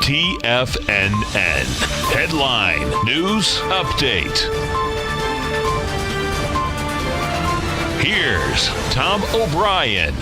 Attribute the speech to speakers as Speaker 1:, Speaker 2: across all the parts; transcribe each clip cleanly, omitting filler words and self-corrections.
Speaker 1: TFNN. Headline News Update. Here's Tom O'Brien.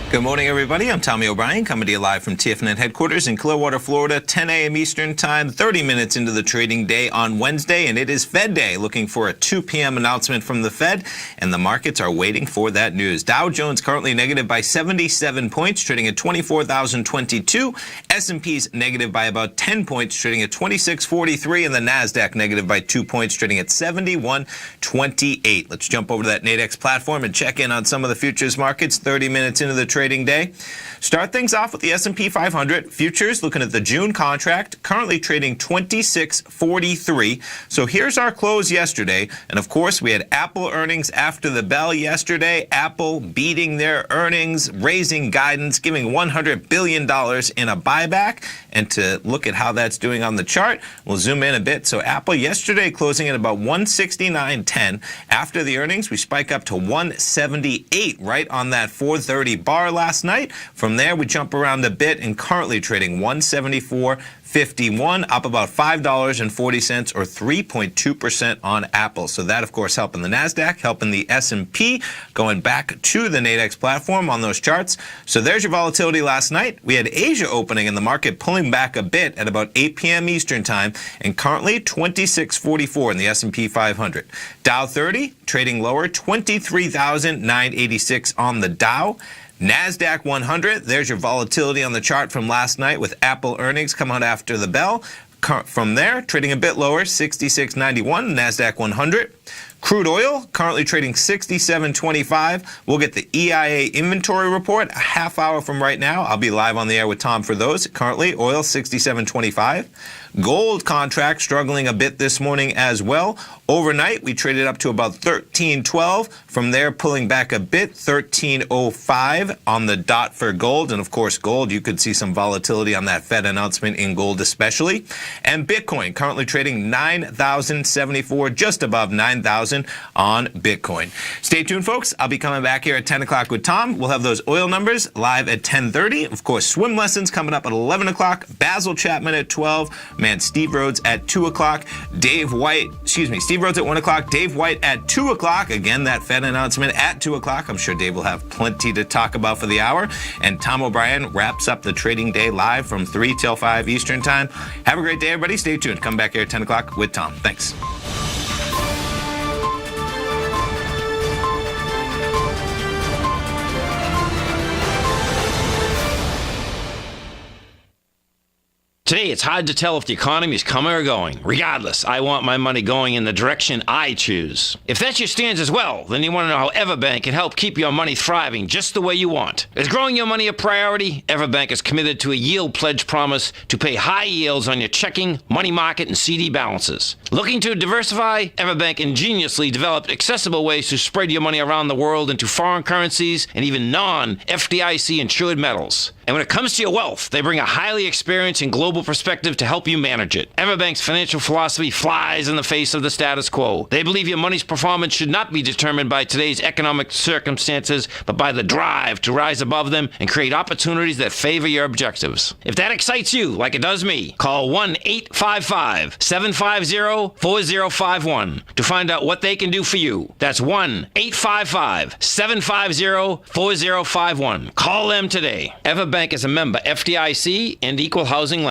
Speaker 2: Good morning, everybody. I'm Tommy O'Brien, coming to you live from TFNN headquarters in Clearwater, Florida, 10 a.m. Eastern Time, 30 minutes into the trading day on Wednesday, and it is Fed Day, looking for a 2 p.m. announcement from the Fed, and the markets are waiting for that news. Dow Jones currently negative by 77 points, trading at 24,022. S&P's negative by about 10 points, trading at 2643, and the NASDAQ negative by 2 points, trading at 7128. Let's jump over to that Nadex platform and check in on some of the futures markets 30 minutes into the trading day. Start things off with the S&P 500 futures, looking at the June contract, currently trading 2643. So here's our close yesterday. And of course, we had Apple earnings after the bell yesterday. Apple beating their earnings, raising guidance, giving $100 billion in a buyback. And to look at how that's doing on the chart, we'll zoom in a bit. So Apple yesterday closing at about 169.10. After the earnings, we spike up to 178 right on that 430 bar last night. From there, we jump around a bit and currently trading 174.51, up about $5.40 or 3.2% on Apple. So that, of course, helping the NASDAQ, helping the S&P, going back to the Nadex platform on those charts. So there's your volatility last night. We had Asia opening and the market pulling back a bit at about 8 p.m. Eastern Time, and currently 2644 in the S&P 500. Dow 30 trading lower, 23,986 on the Dow. NASDAQ 100, there's your volatility on the chart from last night with Apple earnings coming out after the bell. From there, trading a bit lower, 66.91, NASDAQ 100. Crude oil currently trading 67.25. We'll get the EIA inventory report a half hour from right now. I'll be live on the air with Tom for those. Currently, oil 67.25. Gold contract struggling a bit this morning as well. Overnight, we traded up to about 13.12. From there, pulling back a bit, 13.05 on the dot for gold. And of course, gold, you could see some volatility on that Fed announcement in gold especially. And Bitcoin currently trading 9,074, just above 9,000 on Bitcoin. Stay tuned, folks. I'll be coming back here at 10 o'clock with Tom. We'll have those oil numbers live at 10:30. Of course, swim lessons coming up at 11 o'clock. Basil Chapman at 12. Man, Steve Rhodes at 2 o'clock. Steve Rhodes at 1 o'clock. Dave White at 2 o'clock. Again, that Fed announcement at 2 o'clock. I'm sure Dave will have plenty to talk about for the hour. And Tom O'Brien wraps up the trading day live from 3 till 5 Eastern Time. Have a great day, everybody. Stay tuned. Come back here at 10 o'clock with Tom. Thanks.
Speaker 3: Today, it's hard to tell if the economy is coming or going. Regardless, I want my money going in the direction I choose. If that's your stance as well, then you want to know how EverBank can help keep your money thriving just the way you want. Is growing your money a priority? EverBank is committed to a yield pledge promise to pay high yields on your checking, money market, and CD balances. Looking to diversify? EverBank ingeniously developed accessible ways to spread your money around the world into foreign currencies and even non-FDIC insured metals. And when it comes to your wealth, they bring a highly experienced and global perspective to help you manage it. EverBank's financial philosophy flies in the face of the status quo. They believe your money's performance should not be determined by today's economic circumstances, but by the drive to rise above them and create opportunities that favor your objectives. If that excites you, like it does me, call 1-855-750-4051 to find out what they can do for you. That's 1-855-750-4051. Call them today. EverBank is a member FDIC and Equal Housing Lender.